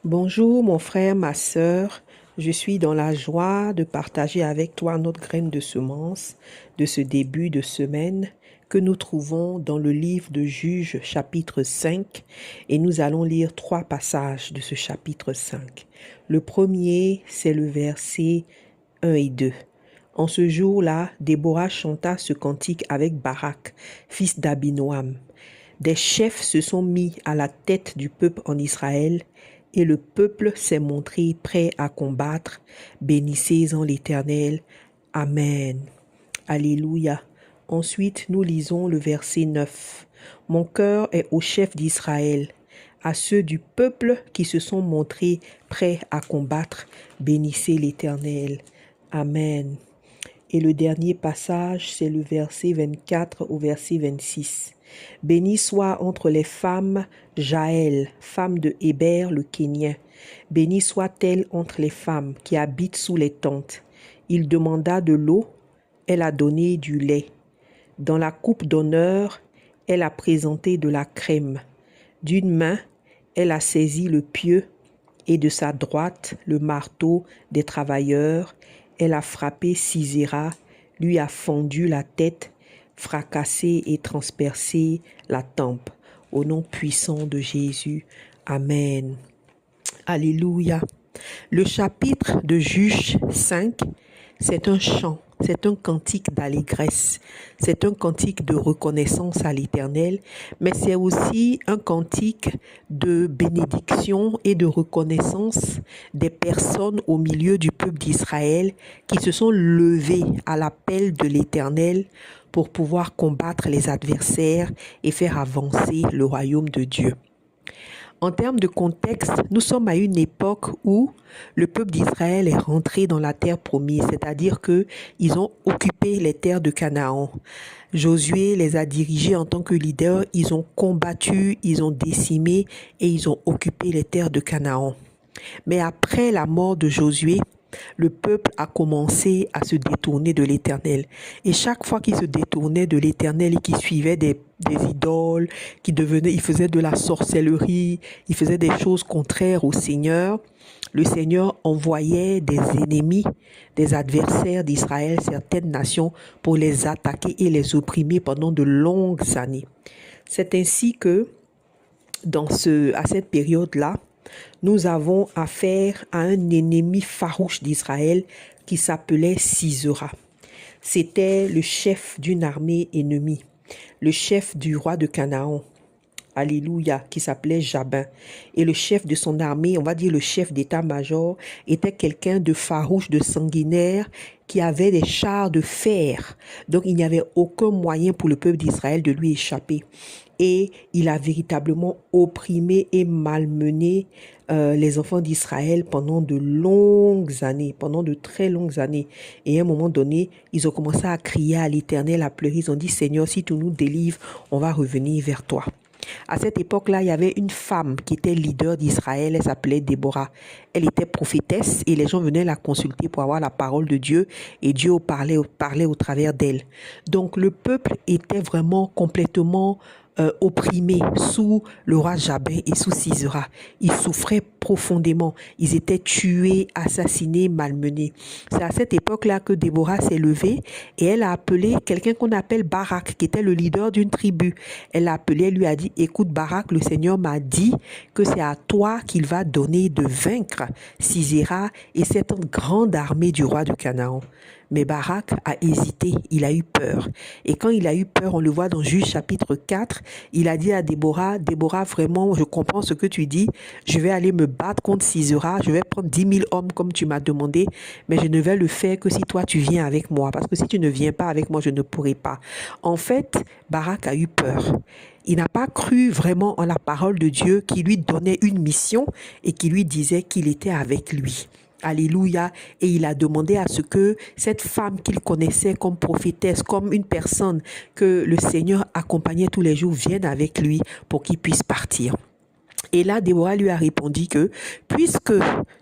Bonjour mon frère, ma sœur, je suis dans la joie de partager avec toi notre graine de semence de ce début de semaine que nous trouvons dans le livre de Juges chapitre 5 et nous allons lire 3 passages de ce chapitre 5. Le premier, c'est le verset 1 et 2. En ce jour-là, Déborah chanta ce cantique avec Barak, fils d'Abinoam. Des chefs se sont mis à la tête du peuple en Israël, et le peuple s'est montré prêt à combattre. Bénissez-en l'Éternel. Amen. Alléluia. Ensuite, nous lisons le verset 9. Mon cœur est aux chefs d'Israël, à ceux du peuple qui se sont montrés prêts à combattre. Bénissez l'Éternel. Amen. Et le dernier passage, c'est le verset 24 au verset 26. Béni soit entre les femmes Jaël, femme de Héber le Kénien. Béni soit-elle entre les femmes qui habitent sous les tentes. Il demanda de l'eau, elle a donné du lait. Dans la coupe d'honneur, elle a présenté de la crème. D'une main, elle a saisi le pieu et de sa droite le marteau des travailleurs. Elle a frappé Sisera, lui a fendu la tête, fracassé et transpercé la tempe. Au nom puissant de Jésus. Amen. Alléluia. Le chapitre de Juges 5, c'est un chant, c'est un cantique d'allégresse, c'est un cantique de reconnaissance à l'Éternel, mais c'est aussi un cantique de bénédiction et de reconnaissance des personnes au milieu du peuple d'Israël qui se sont levées à l'appel de l'Éternel pour pouvoir combattre les adversaires et faire avancer le royaume de Dieu. En termes de contexte, nous sommes à une époque où le peuple d'Israël est rentré dans la terre promise, c'est-à-dire qu'ils ont occupé les terres de Canaan. Josué les a dirigés en tant que leaders, ils ont combattu, ils ont décimé et ils ont occupé les terres de Canaan. Mais après la mort de Josué, le peuple a commencé à se détourner de l'Éternel. Et chaque fois qu'il se détournait de l'Éternel et qu'il suivait des idoles, il faisait de la sorcellerie, il faisait des choses contraires au Seigneur, le Seigneur envoyait des ennemis, des adversaires d'Israël, certaines nations, pour les attaquer et les opprimer pendant de longues années. C'est ainsi que, à cette période-là, nous avons affaire à un ennemi farouche d'Israël qui s'appelait Sisera. C'était le chef d'une armée ennemie, le chef du roi de Canaan, alléluia, qui s'appelait Jabin. Et le chef de son armée, on va dire le chef d'état-major, était quelqu'un de farouche, de sanguinaire, qui avait des chars de fer. Donc il n'y avait aucun moyen pour le peuple d'Israël de lui échapper. Et il a véritablement opprimé et malmené les enfants d'Israël pendant de longues années, pendant de très longues années. Et à un moment donné, ils ont commencé à crier à l'Éternel, à pleurer. Ils ont dit, Seigneur, si tu nous délivres, on va revenir vers toi. À cette époque-là, il y avait une femme qui était leader d'Israël, elle s'appelait Déborah. Elle était prophétesse et les gens venaient la consulter pour avoir la parole de Dieu et Dieu parlait au travers d'elle. Donc le peuple était vraiment complètement opprimés sous le roi Jabin et sous Sisera. Ils souffraient profondément. Ils étaient tués, assassinés, malmenés. C'est à cette époque-là que Déborah s'est levée et elle a appelé quelqu'un qu'on appelle Barak, qui était le leader d'une tribu. Elle l'a appelé, elle lui a dit, écoute Barak, le Seigneur m'a dit que c'est à toi qu'il va donner de vaincre Sisera et cette grande armée du roi de Canaan. Mais Barak a hésité, il a eu peur. Et quand il a eu peur, on le voit dans Juges chapitre 4, il a dit à Déborah, Déborah, vraiment, je comprends ce que tu dis, je vais aller me battre contre Sisera, je vais prendre 10 000 hommes comme tu m'as demandé, mais je ne vais le faire que si toi tu viens avec moi, parce que si tu ne viens pas avec moi, je ne pourrai pas. En fait, Barak a eu peur. Il n'a pas cru vraiment en la parole de Dieu qui lui donnait une mission et qui lui disait qu'il était avec lui. Alléluia. Et il a demandé à ce que cette femme qu'il connaissait comme prophétesse, comme une personne que le Seigneur accompagnait tous les jours, vienne avec lui pour qu'il puisse partir. Et là, Déborah lui a répondu que, puisque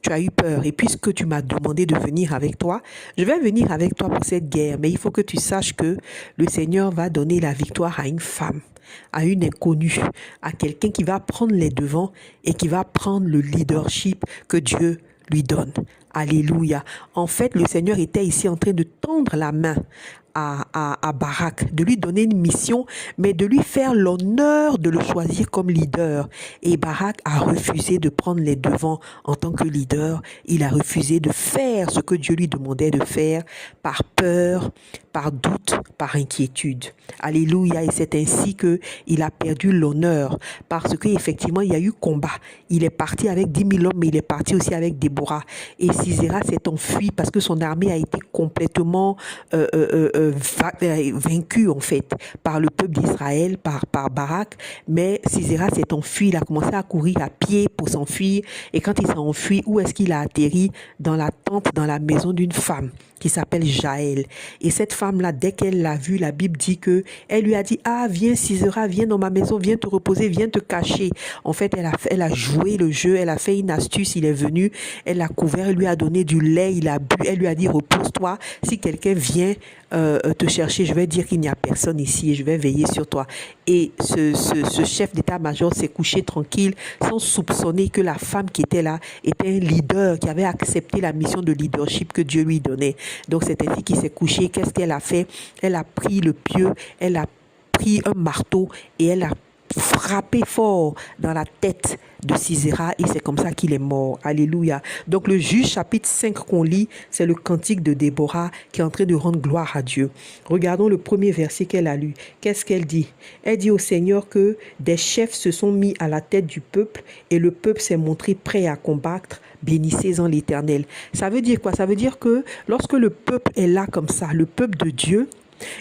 tu as eu peur et puisque tu m'as demandé de venir avec toi, je vais venir avec toi pour cette guerre. Mais il faut que tu saches que le Seigneur va donner la victoire à une femme, à une inconnue, à quelqu'un qui va prendre les devants et qui va prendre le leadership que Dieu lui donne. Alléluia. En fait, le Seigneur était ici en train de tendre la main à Barak, de lui donner une mission, mais de lui faire l'honneur de le choisir comme leader. Et Barak a refusé de prendre les devants en tant que leader. Il a refusé de faire ce que Dieu lui demandait de faire par peur, par doute, par inquiétude. Alléluia. Et c'est ainsi que il a perdu l'honneur parce qu'effectivement, il y a eu combat. Il est parti avec 10 000 hommes, mais il est parti aussi avec Déborah. Et Sisera s'est enfui parce que son armée a été complètement vaincu en fait par le peuple d'Israël, par Barak, mais Sisera s'est enfui, il a commencé à courir à pied pour s'enfuir, et quand il s'est enfui, où est-ce qu'il a atterri? Dans la tente, dans la maison d'une femme qui s'appelle Jaël. Et cette femme-là, dès qu'elle l'a vue, la Bible dit que elle lui a dit, ah, viens Sisera, viens dans ma maison, viens te reposer, viens te cacher. En fait, elle a joué le jeu, elle a fait une astuce, il est venu, elle l'a couvert, elle lui a donné du lait, il a bu, elle lui a dit, repose-toi, si quelqu'un vient te chercher, je vais dire qu'il n'y a personne ici et je vais veiller sur toi. Et ce chef d'état-major s'est couché tranquille sans soupçonner que la femme qui était là était un leader qui avait accepté la mission de leadership que Dieu lui donnait. Donc c'est ainsi qu'il s'est couché. Qu'est-ce qu'elle a fait? Elle a pris le pieu, elle a pris un marteau et elle a frappé fort dans la tête de Sisera et c'est comme ça qu'il est mort. Alléluia. Donc le Juge chapitre 5 qu'on lit, c'est le cantique de Déborah qui est en train de rendre gloire à Dieu. Regardons le premier verset qu'elle a lu. Qu'est-ce qu'elle dit? Elle dit au Seigneur que des chefs se sont mis à la tête du peuple et le peuple s'est montré prêt à combattre. Bénissez-en l'Éternel. Ça veut dire quoi? Ça veut dire que lorsque le peuple est là comme ça, le peuple de Dieu,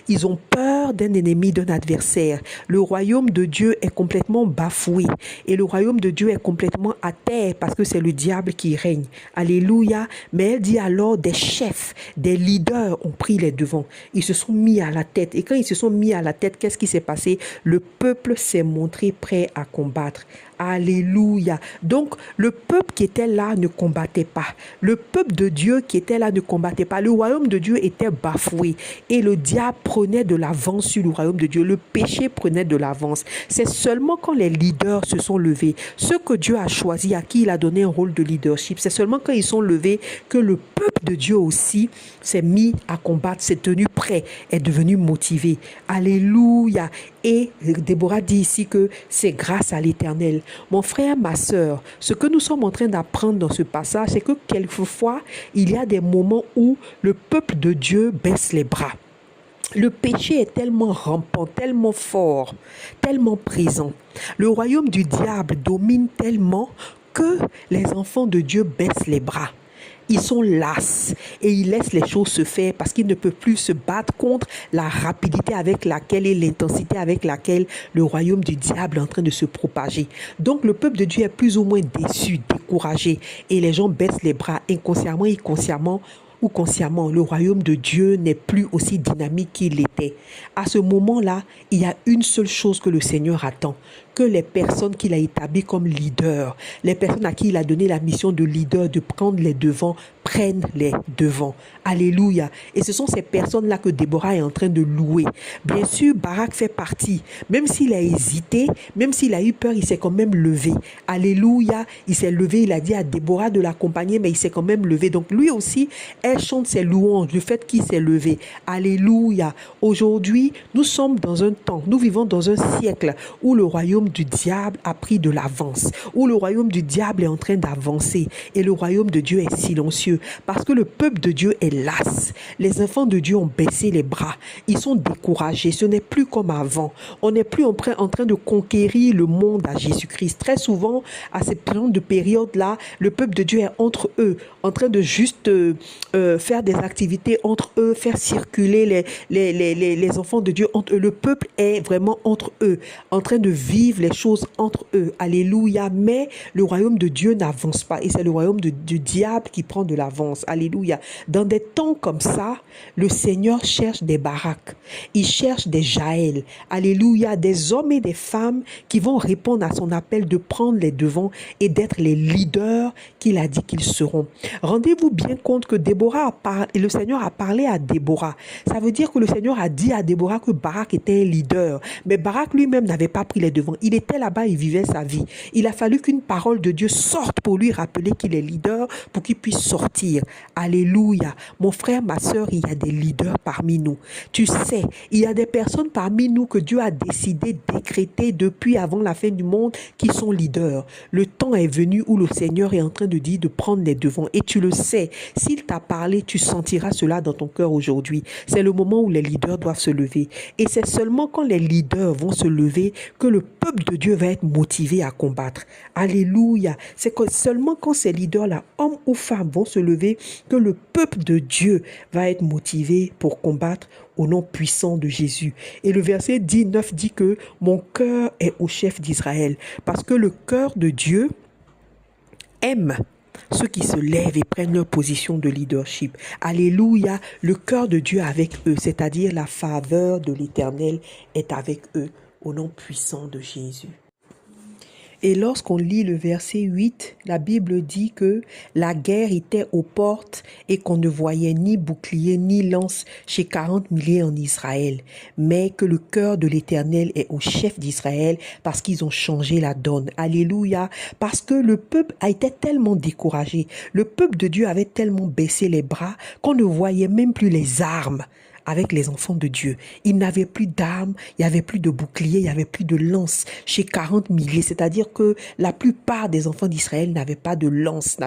ils ont peur d'un ennemi, d'un adversaire. Le royaume de Dieu est complètement bafoué et le royaume de Dieu est complètement à terre parce que c'est le diable qui règne. Alléluia. Mais elle dit alors des chefs, des leaders ont pris les devants. Ils se sont mis à la tête. Et quand ils se sont mis à la tête, qu'est-ce qui s'est passé? Le peuple s'est montré prêt à combattre. Alléluia. Donc, le peuple qui était là ne combattait pas. Le peuple de Dieu qui était là ne combattait pas. Le royaume de Dieu était bafoué. Et le diable prenait de l'avance sur le royaume de Dieu. Le péché prenait de l'avance. C'est seulement quand les leaders se sont levés, ceux que Dieu a choisis, à qui il a donné un rôle de leadership, c'est seulement quand ils sont levés que le peuple de Dieu aussi s'est mis à combattre, s'est tenu prêt, est devenu motivé. Alléluia. Et Déborah dit ici que c'est grâce à l'Éternel. Mon frère, ma sœur, ce que nous sommes en train d'apprendre dans ce passage, c'est que quelquefois, il y a des moments où le peuple de Dieu baisse les bras. Le péché est tellement rampant, tellement fort, tellement présent. Le royaume du diable domine tellement que les enfants de Dieu baissent les bras. Ils sont lasses et ils laissent les choses se faire parce qu'ils ne peuvent plus se battre contre la rapidité avec laquelle et l'intensité avec laquelle le royaume du diable est en train de se propager. Donc le peuple de Dieu est plus ou moins déçu, découragé et les gens baissent les bras inconsciemment et consciemment ou consciemment. Le royaume de Dieu n'est plus aussi dynamique qu'il l'était. À ce moment-là, il y a une seule chose que le Seigneur attend, que les personnes qu'il a établies comme leaders, les personnes à qui il a donné la mission de leader, de prendre les devants, prennent les devants. Alléluia. Et ce sont ces personnes-là que Déborah est en train de louer. Bien sûr, Barak fait partie. Même s'il a hésité, même s'il a eu peur, il s'est quand même levé. Alléluia. Il s'est levé, il a dit à Déborah de l'accompagner, mais il s'est quand même levé. Donc lui aussi, elle chante ses louanges, le fait qu'il s'est levé. Alléluia. Aujourd'hui, nous sommes dans un temps, nous vivons dans un siècle où le royaume du diable a pris de l'avance, où le royaume du diable est en train d'avancer et le royaume de Dieu est silencieux parce que le peuple de Dieu est las. Les enfants de Dieu ont baissé les bras, ils sont découragés, ce n'est plus comme avant. On n'est plus en train de conquérir le monde à Jésus-Christ. Très souvent, à cette période-là, le peuple de Dieu est entre eux, en train de juste faire des activités entre eux, faire circuler les enfants de Dieu entre eux. Le peuple est vraiment entre eux, en train de vivre vivent les choses entre eux. Alléluia. Mais le royaume de Dieu n'avance pas. Et c'est le royaume du diable qui prend de l'avance. Alléluia. Dans des temps comme ça, le Seigneur cherche des Barak. Il cherche des Jaël. Alléluia. Des hommes et des femmes qui vont répondre à son appel de prendre les devants et d'être les leaders qu'il a dit qu'ils seront. Rendez-vous bien compte que le Seigneur a parlé à Déborah. Ça veut dire que le Seigneur a dit à Déborah que Barak était un leader. Mais Barak lui-même n'avait pas pris les devants. Il était là-bas, il vivait sa vie. Il a fallu qu'une parole de Dieu sorte pour lui rappeler qu'il est leader, pour qu'il puisse sortir. Alléluia. Mon frère, ma soeur, il y a des leaders parmi nous. Tu sais, il y a des personnes parmi nous que Dieu a décidé, décréter depuis avant la fin du monde qui sont leaders. Le temps est venu où le Seigneur est en train de dire de prendre les devants. Et tu le sais, s'il t'a parlé, tu sentiras cela dans ton cœur aujourd'hui. C'est le moment où les leaders doivent se lever. Et c'est seulement quand les leaders vont se lever que le peuple de Dieu va être motivé à combattre. Alléluia. C'est seulement quand ces leaders-là, hommes ou femmes, vont se lever que le peuple de Dieu va être motivé pour combattre au nom puissant de Jésus. Et le verset 9 dit que mon cœur est au chef d'Israël. Parce que le cœur de Dieu aime ceux qui se lèvent et prennent leur position de leadership. Alléluia, le cœur de Dieu avec eux, c'est-à-dire la faveur de l'Éternel est avec eux, au nom puissant de Jésus. Et lorsqu'on lit le verset 8, la Bible dit que la guerre était aux portes et qu'on ne voyait ni bouclier ni lance chez 40 milliers en Israël, mais que le cœur de l'Éternel est au chef d'Israël parce qu'ils ont changé la donne. Alléluia, parce que le peuple a été tellement découragé, le peuple de Dieu avait tellement baissé les bras qu'on ne voyait même plus les armes avec les enfants de Dieu. Ils n'avaient plus d'armes, il n'y avait plus de boucliers, il n'y avait plus de lance chez 40 milliers. C'est-à-dire que la plupart des enfants d'Israël n'avaient pas de lance,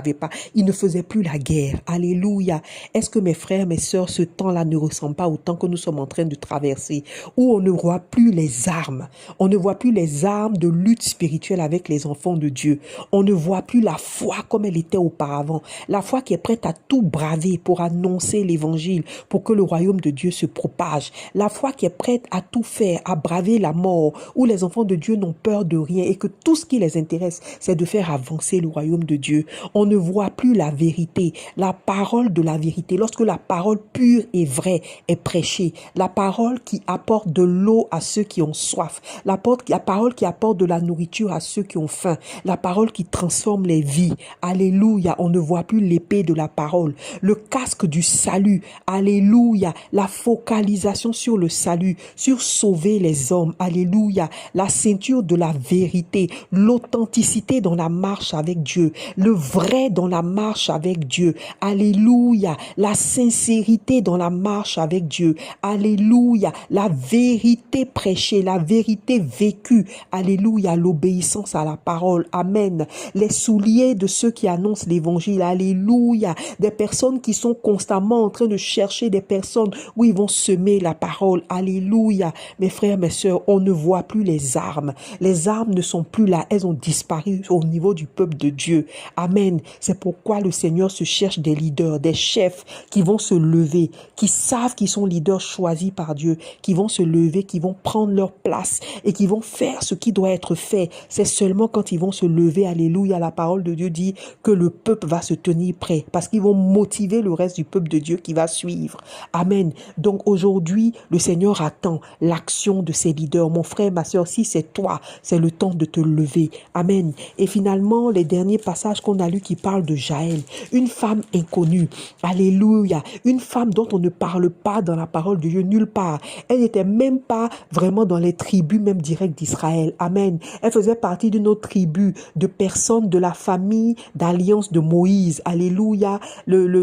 ils ne faisaient plus la guerre. Alléluia. Est-ce que mes frères, mes sœurs, ce temps-là ne ressemble pas au temps que nous sommes en train de traverser, où on ne voit plus les armes, on ne voit plus les armes de lutte spirituelle avec les enfants de Dieu. On ne voit plus la foi comme elle était auparavant. La foi qui est prête à tout braver pour annoncer l'évangile, pour que le royaume de Dieu se propage. La foi qui est prête à tout faire, à braver la mort, où les enfants de Dieu n'ont peur de rien et que tout ce qui les intéresse, c'est de faire avancer le royaume de Dieu. On ne voit plus la vérité, la parole de la vérité. Lorsque la parole pure et vraie est prêchée, la parole qui apporte de l'eau à ceux qui ont soif, la parole qui apporte de la nourriture à ceux qui ont faim, la parole qui transforme les vies. Alléluia, on ne voit plus l'épée de la parole, le casque du salut. Alléluia, la focalisation sur le salut, sur sauver les hommes. Alléluia. La ceinture de la vérité, l'authenticité dans la marche avec Dieu, le vrai dans la marche avec Dieu. Alléluia. La sincérité dans la marche avec Dieu. Alléluia. La vérité prêchée, la vérité vécue. Alléluia. L'obéissance à la parole. Amen. Les souliers de ceux qui annoncent l'évangile. Alléluia. Des personnes qui sont constamment en train de chercher des personnes où ils vont semer la parole. Alléluia. Mes frères, mes sœurs, on ne voit plus les armes. Les armes ne sont plus là. Elles ont disparu au niveau du peuple de Dieu. Amen. C'est pourquoi le Seigneur se cherche des leaders, des chefs qui vont se lever, qui savent qu'ils sont leaders choisis par Dieu, qui vont se lever, qui vont prendre leur place et qui vont faire ce qui doit être fait. C'est seulement quand ils vont se lever, alléluia, la parole de Dieu dit que le peuple va se tenir prêt parce qu'ils vont motiver le reste du peuple de Dieu qui va suivre. Amen. Donc aujourd'hui, le Seigneur attend l'action de ses leaders. Mon frère, ma soeur, si c'est toi, c'est le temps de te lever. Amen. Et finalement, les derniers passages qu'on a lus qui parlent de Jaël, une femme inconnue. Alléluia. Une femme dont on ne parle pas dans la parole de Dieu nulle part. Elle n'était même pas vraiment dans les tribus même directes d'Israël. Amen. Elle faisait partie d'une autre tribu de personnes de la famille d'alliance de Moïse. Alléluia.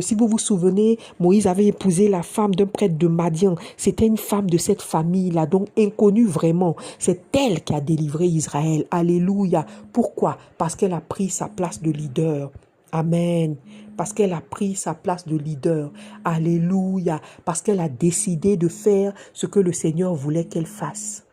Si vous vous souvenez, Moïse avait épousé la femme d'un prêtre de Madian. C'était une femme de cette famille-là, donc inconnue vraiment. C'est elle qui a délivré Israël. Alléluia. Pourquoi? Parce qu'elle a pris sa place de leader. Amen. Parce qu'elle a pris sa place de leader. Alléluia. Parce qu'elle a décidé de faire ce que le Seigneur voulait qu'elle fasse.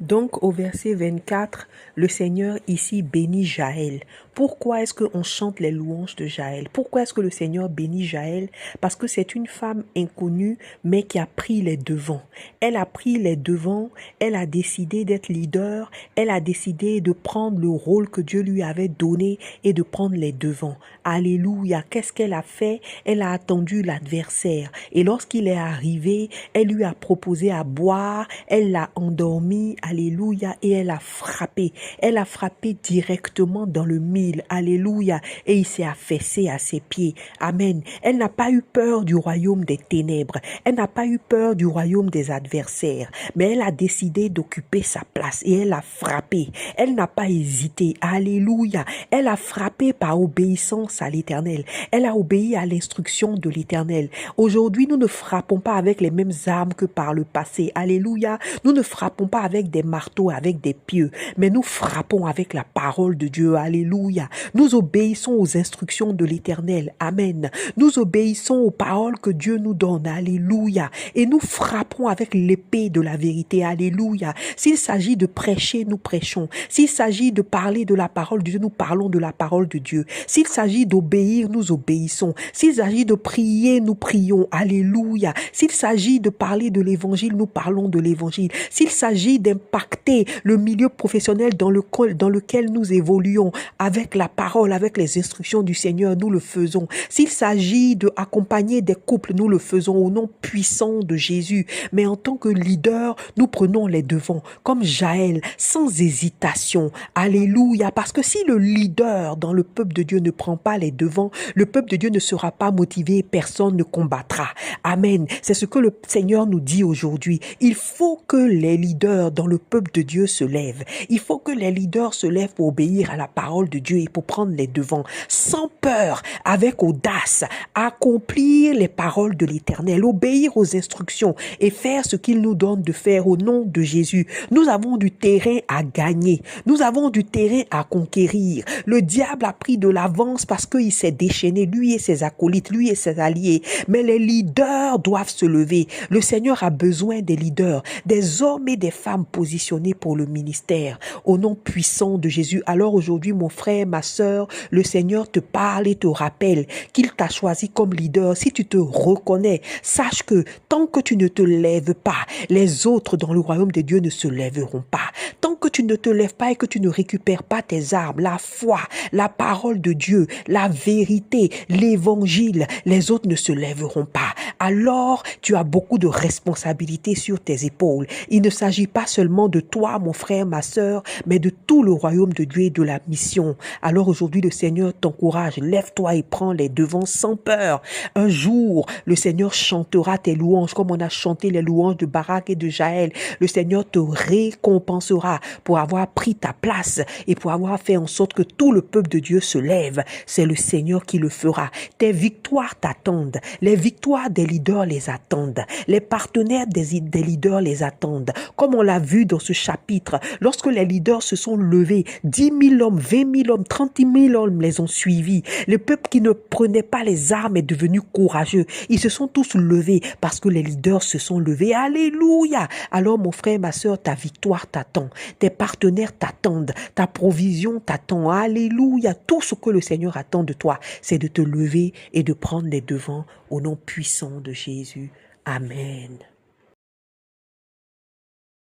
Donc au verset 24, le Seigneur ici bénit Jaël. Pourquoi est-ce qu'on chante les louanges de Jaël? Pourquoi est-ce que le Seigneur bénit Jaël? Parce que c'est une femme inconnue, mais qui a pris les devants. Elle a pris les devants, elle a décidé d'être leader, elle a décidé de prendre le rôle que Dieu lui avait donné et de prendre les devants. Alléluia. Qu'est-ce qu'elle a fait? Elle a attendu l'adversaire. Et lorsqu'il est arrivé, elle lui a proposé à boire, elle l'a endormi, alléluia, et elle a frappé. Elle a frappé directement dans le mille, alléluia, et il s'est affaissé à ses pieds. Amen. Elle n'a pas eu peur du royaume des ténèbres. Elle n'a pas eu peur du royaume des adversaires, mais elle a décidé d'occuper sa place et elle a frappé. Elle n'a pas hésité, alléluia. Elle a frappé par obéissance à l'Éternel. Elle a obéi à l'instruction de l'Éternel. Aujourd'hui, nous ne frappons pas avec les mêmes armes que par le passé, alléluia. Nous ne frappons pas avec des marteaux, avec des pieux, mais nous frappons avec la parole de Dieu, alléluia. Nous obéissons aux instructions de l'Éternel, amen. Nous obéissons aux paroles que Dieu nous donne, alléluia. Et nous frappons avec l'épée de la vérité, alléluia. S'il s'agit de prêcher, nous prêchons. S'il s'agit de parler de la parole de Dieu, nous parlons de la parole de Dieu. S'il s'agit d'obéir, nous obéissons. S'il s'agit de prier, nous prions, alléluia. S'il s'agit de parler de l'évangile, nous parlons de l'évangile. S'il s'agit d'impacter le milieu professionnel dans lequel nous évoluons avec la parole, avec les instructions du Seigneur, nous le faisons. S'il s'agit d'accompagner des couples, nous le faisons au nom puissant de Jésus. Mais en tant que leader, nous prenons les devants, comme Jaël, sans hésitation. Alléluia. Parce que si le leader dans le peuple de Dieu ne prend pas les devants, le peuple de Dieu ne sera pas motivé, personne ne combattra. Amen. C'est ce que le Seigneur nous dit aujourd'hui. Il faut que les leaders dans le peuple de Dieu se lèvent. Il faut que les leaders se lèvent pour obéir à la parole de Dieu et pour prendre les devants, sans peur, avec audace, accomplir les paroles de l'Éternel, obéir aux instructions et faire ce qu'il nous donne de faire au nom de Jésus. Nous avons du terrain à gagner. Nous avons du terrain à conquérir. Le diable a pris de l'avance parce qu'il s'est déchaîné, lui et ses acolytes, lui et ses alliés. Mais les leaders doivent se lever. Le Seigneur a besoin des leaders, des hommes et des femmes positionnés pour le ministère. Au nom puissant de Jésus. Alors aujourd'hui, mon frère, ma sœur, le Seigneur te parle et te rappelle qu'il t'a choisi comme leader. Si tu te reconnais, sache que tant que tu ne te lèves pas, les autres dans le royaume de Dieu ne se lèveront pas. Tant que tu ne te lèves pas et que tu ne récupères pas tes armes, la foi, la parole de Dieu, la vérité, l'évangile, les autres ne se lèveront pas. Alors, tu as beaucoup de responsabilités sur tes épaules. Il ne s'agit pas seulement de toi, mon frère, ma sœur, mais de tout le royaume de Dieu et de la mission. Alors aujourd'hui, le Seigneur t'encourage. Lève-toi et prends les devants sans peur. Un jour, le Seigneur chantera tes louanges comme on a chanté les louanges de Barak et de Jaël. Le Seigneur te récompensera pour avoir pris ta place et pour avoir fait en sorte que tout le peuple de Dieu se lève. C'est le Seigneur qui le fera. Tes victoires t'attendent. Les victoires des leaders les attendent. Les partenaires des leaders les attendent. Comme on l'a vu dans ce chapitre, lorsque les leaders se sont levés, 10 000 hommes, 20 000 hommes, 30 000 hommes les ont suivis. Le peuple qui ne prenait pas les armes est devenu courageux. Ils se sont tous levés parce que les leaders se sont levés. Alléluia! Alors mon frère, ma sœur, ta victoire t'attend. Tes partenaires t'attendent. Ta provision t'attend. Alléluia! Tout ce que le Seigneur attend de toi, c'est de te lever et de prendre les devants au nom puissant de Jésus. Amen.